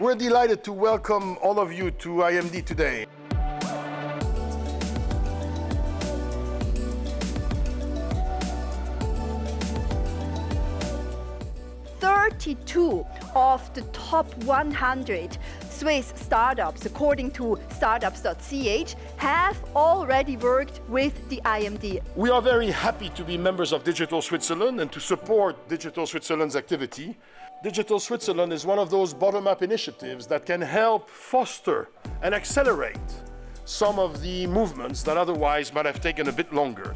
We're delighted to welcome all of you to IMD today. Of the top 100 Swiss startups, according to startups.ch, have already worked with the IMD. We are very happy to be members of Digital Switzerland and to support Digital Switzerland's activity. Digital Switzerland is one of those bottom-up initiatives that can help foster and accelerate some of the movements that otherwise might have taken a bit longer.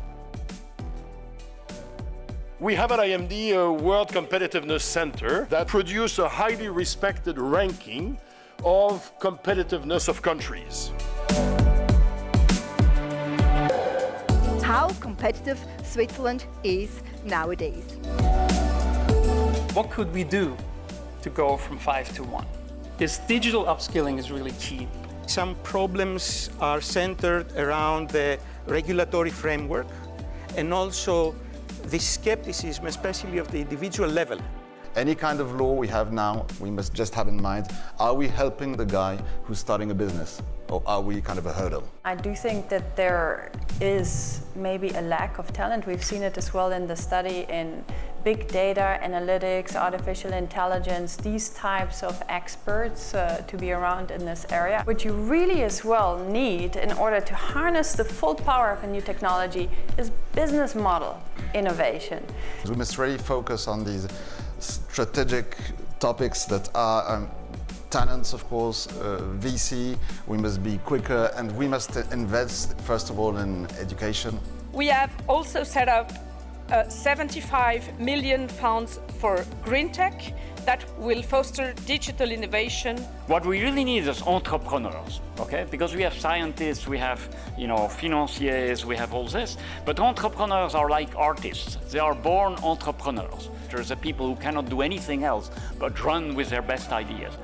We have at IMD a World Competitiveness Center that produces a highly respected ranking of competitiveness of countries. How competitive Switzerland is nowadays. What could we do to go from 5 to 1? This digital upskilling is really key. Some problems are centered around the regulatory framework and also the skepticism, especially of the individual level. Any kind of law we have now, we must just have in mind, are we helping the guy who's starting a business? Or are we kind of a hurdle? I do think that there is maybe a lack of talent. We've seen it as well in the study in big data, analytics, artificial intelligence, these types of experts to be around in this area. What you really as well need in order to harness the full power of a new technology is business model innovation. We must really focus on these strategic topics that are talents, of course, VC, we must be quicker and we must invest, first of all, in education. We have also set up 75 million funds for green tech that will foster digital innovation. What we really need is entrepreneurs, okay? Because we have scientists, we have, financiers, we have all this, but entrepreneurs are like artists. They are born entrepreneurs. There's the people who cannot do anything else but run with their best ideas.